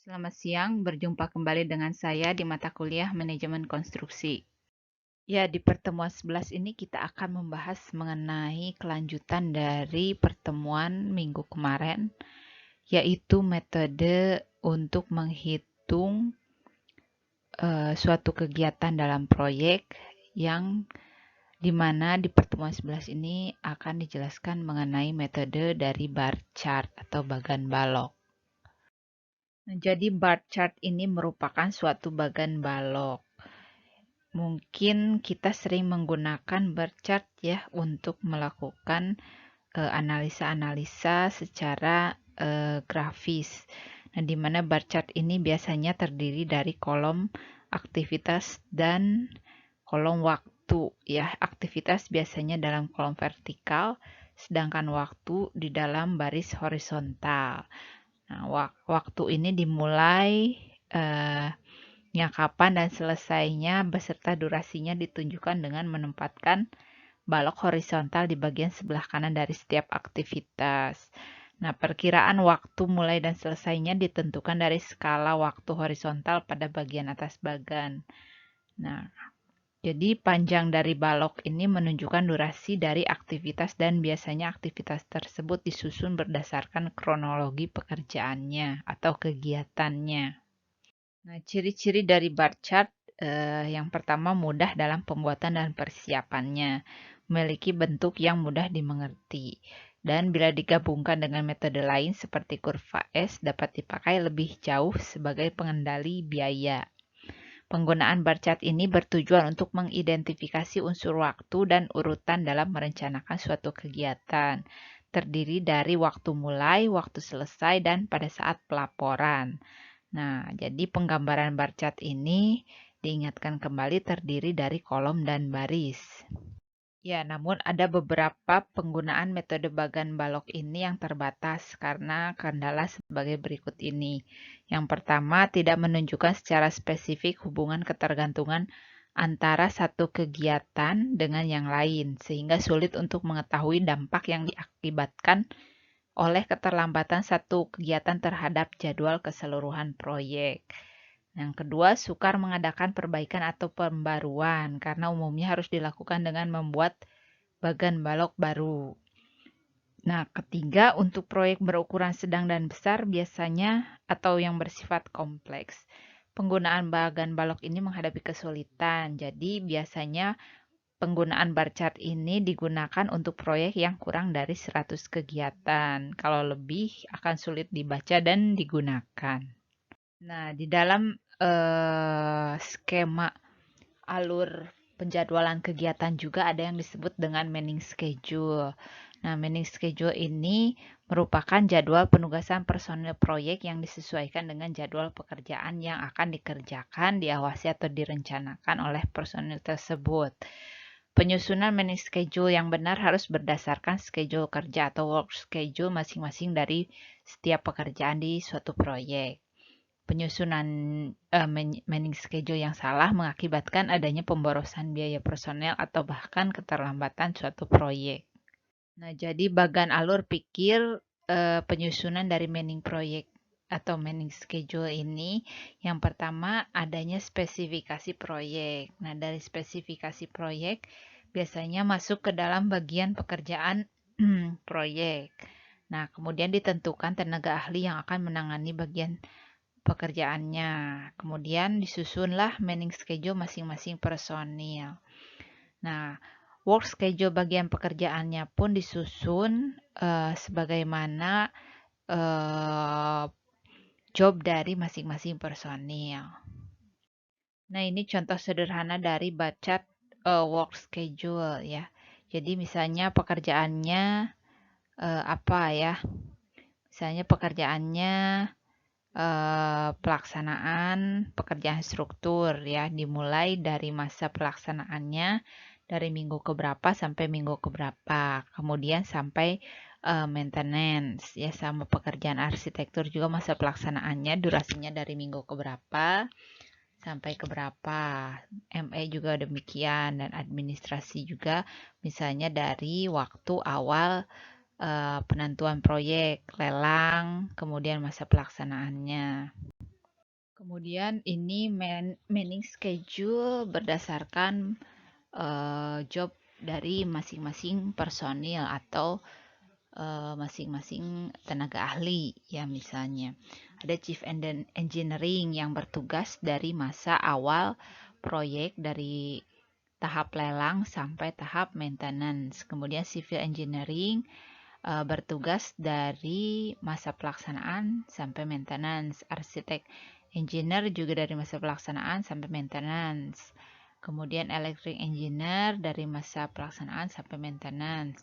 Selamat siang, berjumpa kembali dengan saya di mata kuliah Manajemen Konstruksi. Ya, di pertemuan 11 ini kita akan membahas mengenai kelanjutan dari pertemuan minggu kemarin, yaitu metode untuk menghitung suatu kegiatan dalam proyek yang dimana di pertemuan 11 ini akan dijelaskan mengenai metode dari bar chart atau bagan balok. Nah, jadi bar chart ini merupakan suatu bagan balok. Mungkin kita sering menggunakan bar chart ya untuk melakukan analisa-analisa secara grafis. Nah, di mana bar chart ini biasanya terdiri dari kolom aktivitas dan kolom waktu ya. Aktivitas biasanya dalam kolom vertikal, sedangkan waktu di dalam baris horizontal. Nah, waktu ini dimulai kapan dan selesainya beserta durasinya ditunjukkan dengan menempatkan balok horizontal di bagian sebelah kanan dari setiap aktivitas. Nah, perkiraan waktu mulai dan selesainya ditentukan dari skala waktu horizontal pada bagian atas bagan. Nah, jadi panjang dari balok ini menunjukkan durasi dari aktivitas dan biasanya aktivitas tersebut disusun berdasarkan kronologi pekerjaannya atau kegiatannya. Nah, ciri-ciri dari bar chart yang pertama mudah dalam pembuatan dan persiapannya, memiliki bentuk yang mudah dimengerti, dan bila digabungkan dengan metode lain seperti kurva S dapat dipakai lebih jauh sebagai pengendali biaya. Penggunaan bar chart ini bertujuan untuk mengidentifikasi unsur waktu dan urutan dalam merencanakan suatu kegiatan, terdiri dari waktu mulai, waktu selesai, dan pada saat pelaporan. Nah, jadi penggambaran bar chart ini diingatkan kembali terdiri dari kolom dan baris. Ya, namun ada beberapa penggunaan metode bagan balok ini yang terbatas karena kendala sebagai berikut ini. Yang pertama, tidak menunjukkan secara spesifik hubungan ketergantungan antara satu kegiatan dengan yang lain, sehingga sulit untuk mengetahui dampak yang diakibatkan oleh keterlambatan satu kegiatan terhadap jadwal keseluruhan proyek. Yang kedua, sukar mengadakan perbaikan atau pembaruan karena umumnya harus dilakukan dengan membuat bagan balok baru. Nah, ketiga, untuk proyek berukuran sedang dan besar biasanya atau yang bersifat kompleks, penggunaan bagan balok ini menghadapi kesulitan. Jadi, biasanya penggunaan bar chart ini digunakan untuk proyek yang kurang dari 100 kegiatan. Kalau lebih akan sulit dibaca dan digunakan. Nah, di dalam skema alur penjadwalan kegiatan juga ada yang disebut dengan manning schedule. Nah, manning schedule ini merupakan jadwal penugasan personil proyek yang disesuaikan dengan jadwal pekerjaan yang akan dikerjakan, diawasi atau direncanakan oleh personil tersebut. Penyusunan manning schedule yang benar harus berdasarkan schedule kerja atau work schedule masing-masing dari setiap pekerjaan di suatu proyek. Penyusunan manning schedule yang salah mengakibatkan adanya pemborosan biaya personel atau bahkan keterlambatan suatu proyek. Nah, jadi bagan alur pikir penyusunan dari manning proyek atau manning schedule ini yang pertama adanya spesifikasi proyek. Nah, dari spesifikasi proyek biasanya masuk ke dalam bagian pekerjaan proyek. Nah, kemudian ditentukan tenaga ahli yang akan menangani bagian pekerjaannya. Kemudian disusunlah manning schedule masing-masing personil. Nah, work schedule bagian pekerjaannya pun disusun sebagaimana job dari masing-masing personil. Nah, ini contoh sederhana dari baca work schedule ya. Jadi misalnya pekerjaannya apa ya? Misalnya pekerjaannya pelaksanaan pekerjaan struktur ya, dimulai dari masa pelaksanaannya dari minggu keberapa sampai minggu keberapa, kemudian sampai maintenance ya, sama pekerjaan arsitektur juga masa pelaksanaannya durasinya dari minggu keberapa sampai keberapa. ME juga demikian, dan administrasi juga misalnya dari waktu awal penentuan proyek, lelang, kemudian masa pelaksanaannya. Kemudian ini manning schedule berdasarkan job dari masing-masing personil atau masing-masing tenaga ahli ya. Misalnya ada chief engineering yang bertugas dari masa awal proyek dari tahap lelang sampai tahap maintenance. Kemudian civil engineering bertugas dari masa pelaksanaan sampai maintenance. Arsitek engineer juga dari masa pelaksanaan sampai maintenance. Kemudian electric engineer dari masa pelaksanaan sampai maintenance.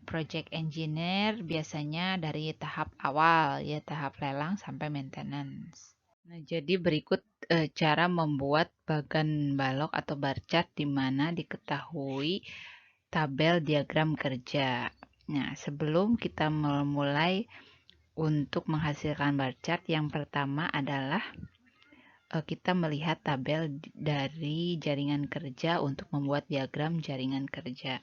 Project engineer biasanya dari tahap awal ya, tahap lelang sampai maintenance. Nah, jadi berikut cara membuat bagan balok atau bar chart di mana diketahui tabel diagram kerja. Nah, sebelum kita memulai untuk menghasilkan bar chart, yang pertama adalah kita melihat tabel dari jaringan kerja untuk membuat diagram jaringan kerja.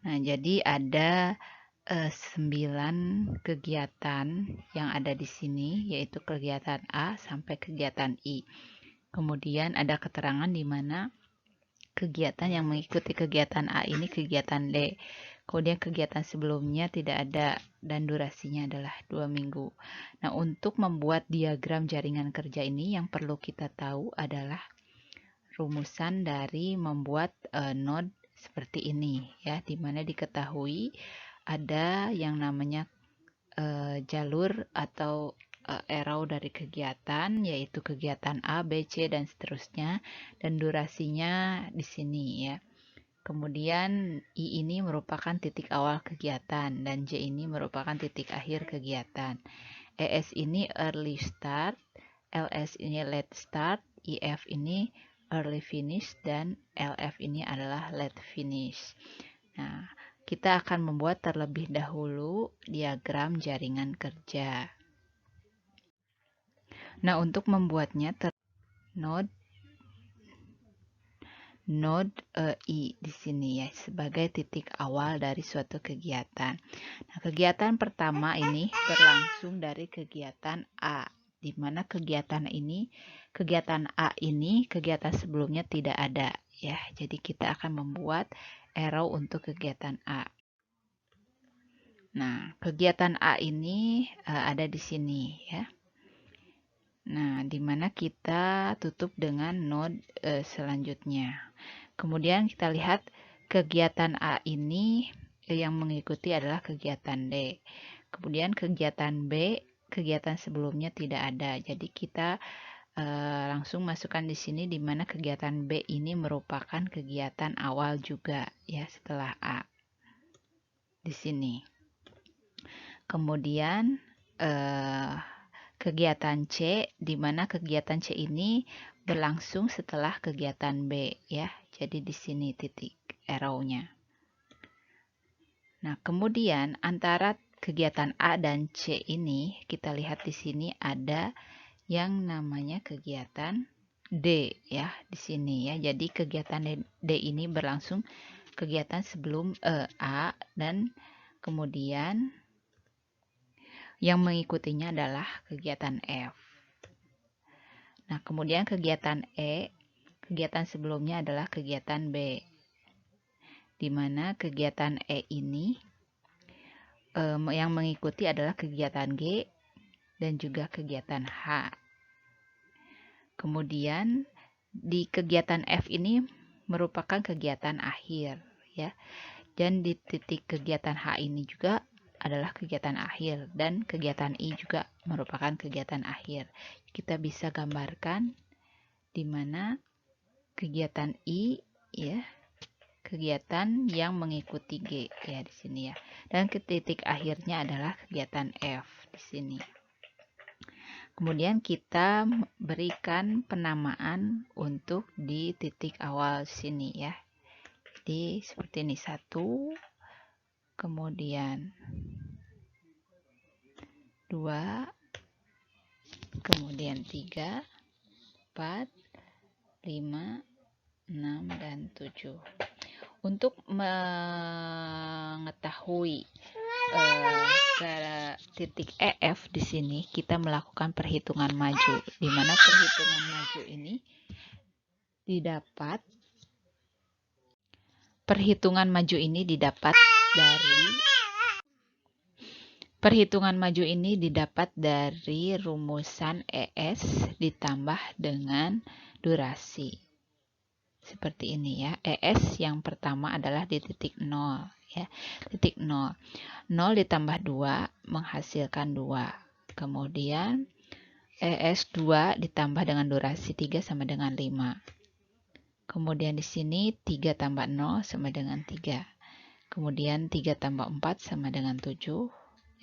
Nah, jadi ada 9 kegiatan yang ada di sini, yaitu kegiatan A sampai kegiatan I. Kemudian ada keterangan di mana kegiatan yang mengikuti kegiatan A ini kegiatan D. Kemudian kegiatan sebelumnya tidak ada dan durasinya adalah 2 minggu. Nah, untuk membuat diagram jaringan kerja ini yang perlu kita tahu adalah rumusan dari membuat node seperti ini ya, di mana diketahui ada yang namanya jalur atau arrow dari kegiatan, yaitu kegiatan A, B, C, dan seterusnya, dan durasinya di sini ya. Kemudian I ini merupakan titik awal kegiatan, dan J ini merupakan titik akhir kegiatan. ES ini early start, LS ini late start, IF ini early finish, dan LF ini adalah late finish. Nah, kita akan membuat terlebih dahulu diagram jaringan kerja. Nah, untuk membuatnya node I di sini ya sebagai titik awal dari suatu kegiatan. Nah, kegiatan pertama ini berlangsung dari kegiatan A, di mana kegiatan A ini kegiatan sebelumnya tidak ada ya. Jadi kita akan membuat arrow untuk kegiatan A. Nah, kegiatan A ini ada di sini ya. Nah, di mana kita tutup dengan node selanjutnya. Kemudian kita lihat kegiatan A ini yang mengikuti adalah kegiatan D. Kemudian kegiatan B, kegiatan sebelumnya tidak ada. Jadi kita langsung masukkan di sini di mana kegiatan B ini merupakan kegiatan awal juga ya setelah A. Di sini. Kemudian kegiatan C, di mana kegiatan C ini berlangsung setelah kegiatan B ya. Jadi di sini titik arrow-nya. Nah, kemudian antara kegiatan A dan C ini kita lihat di sini ada yang namanya kegiatan D ya di sini ya. Jadi kegiatan D ini berlangsung kegiatan sebelum A, dan kemudian yang mengikutinya adalah kegiatan F. Nah, kemudian kegiatan E, kegiatan sebelumnya adalah kegiatan B, di mana kegiatan E ini yang mengikuti adalah kegiatan G dan juga kegiatan H. Kemudian di kegiatan F ini merupakan kegiatan akhir ya. Dan di titik kegiatan H ini juga adalah kegiatan akhir, dan kegiatan I juga merupakan kegiatan akhir. Kita bisa gambarkan di mana kegiatan I ya, kegiatan yang mengikuti G ya di sini ya. Dan titik akhirnya adalah kegiatan F di sini. Kemudian kita berikan penamaan untuk di titik awal sini ya. Jadi seperti ini 1, kemudian 2, kemudian 3, 4, 5, 6, dan 7. Untuk mengetahui ke titik EF di sini kita melakukan perhitungan maju, di mana perhitungan maju ini didapat dari rumusan ES ditambah dengan durasi. Seperti ini ya. ES yang pertama adalah di titik 0 ya. Titik 0. 0 ditambah 2 menghasilkan 2. Kemudian ES 2 ditambah dengan durasi 3 sama dengan 5. Kemudian di sini 3 tambah 0 sama dengan 3. Kemudian 3 tambah 4 sama dengan 7.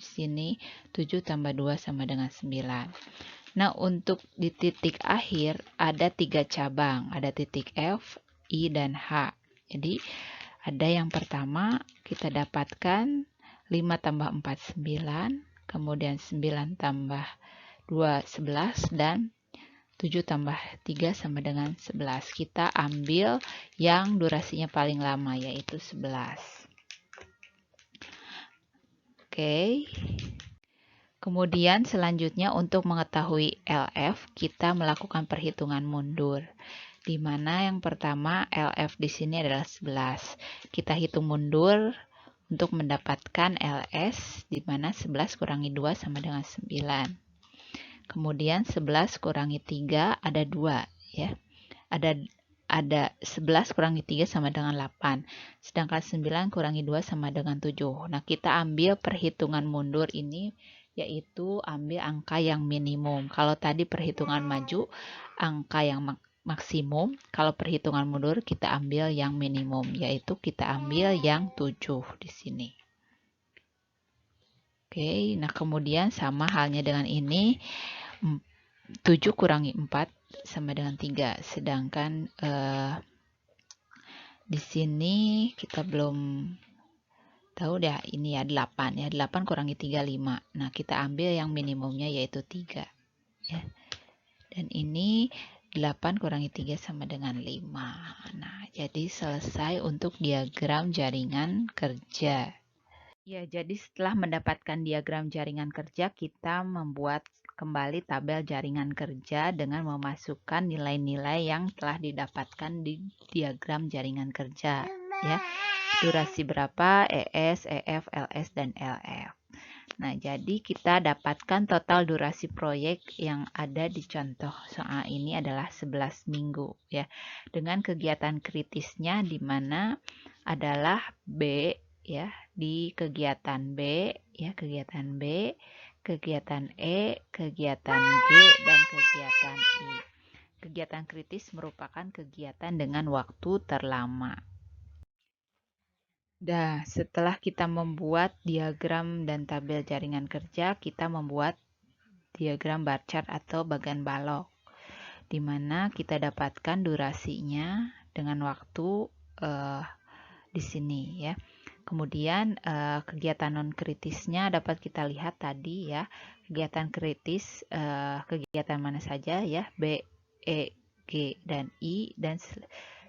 Di sini 7 tambah 2 sama dengan 9. Nah, untuk di titik akhir ada 3 cabang. Ada titik F, I, dan H. Jadi, ada yang pertama kita dapatkan 5 tambah 4, 9. Kemudian 9 tambah 2, 11. Dan 7 tambah 3 sama dengan 11. Kita ambil yang durasinya paling lama, yaitu 11. Oke. Kemudian selanjutnya untuk mengetahui LF, kita melakukan perhitungan mundur. Di mana yang pertama LF di sini adalah 11. Kita hitung mundur untuk mendapatkan LS, di mana 11 kurangi 2 sama dengan 9. Kemudian 11 kurangi 3 ada 2 ya. Ada 11 kurangi 3 sama dengan 8. Sedangkan 9 kurangi 2 sama dengan 7. Nah, kita ambil perhitungan mundur ini, yaitu ambil angka yang minimum. Kalau tadi perhitungan maju, angka yang maksimum. Kalau perhitungan mundur, kita ambil yang minimum, yaitu kita ambil yang 7 di sini. Oke, nah kemudian sama halnya dengan ini, 7 kurangi 4 sama dengan 3. Sedangkan di sini kita belum tahu dah, ini ya 8 ya. 8 kurangi 3, 5. Nah, kita ambil yang minimumnya yaitu 3 ya. Dan ini 8 kurangi 3 sama dengan 5. Nah, jadi selesai untuk diagram jaringan kerja. Ya, jadi setelah mendapatkan diagram jaringan kerja, kita membuat kembali tabel jaringan kerja dengan memasukkan nilai-nilai yang telah didapatkan di diagram jaringan kerja ya. Durasi berapa, ES, EF, LS, dan LF. Nah, jadi kita dapatkan total durasi proyek yang ada di contoh soal ini adalah 11 minggu ya. Dengan kegiatan kritisnya di mana adalah B ya, di kegiatan B ya, kegiatan B, kegiatan E, kegiatan G, dan kegiatan I. Kegiatan kritis merupakan kegiatan dengan waktu terlama. Nah, setelah kita membuat diagram dan tabel jaringan kerja, kita membuat diagram bar chart atau bagan balok, di mana kita dapatkan durasinya dengan waktu di sini ya. Kemudian kegiatan non kritisnya dapat kita lihat tadi ya. Kegiatan kritis kegiatan mana saja ya, B, E, G, dan I, dan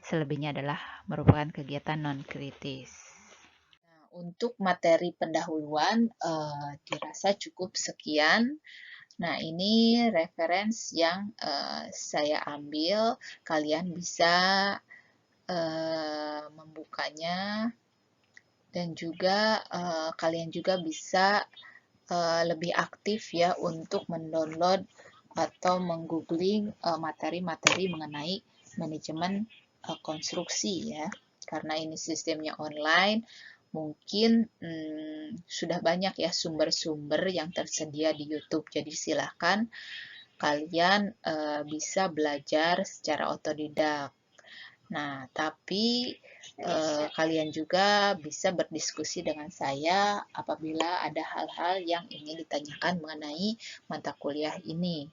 selebihnya adalah merupakan kegiatan non kritis. Untuk materi pendahuluan dirasa cukup sekian. Nah, ini referensi yang saya ambil. Kalian bisa membukanya, dan juga kalian juga bisa lebih aktif ya untuk mendownload atau menggoogling materi-materi mengenai manajemen konstruksi ya. Karena ini sistemnya online, mungkin sudah banyak ya sumber-sumber yang tersedia di YouTube. Jadi silahkan kalian bisa belajar secara otodidak. Nah, tapi kalian juga bisa berdiskusi dengan saya apabila ada hal-hal yang ingin ditanyakan mengenai mata kuliah ini.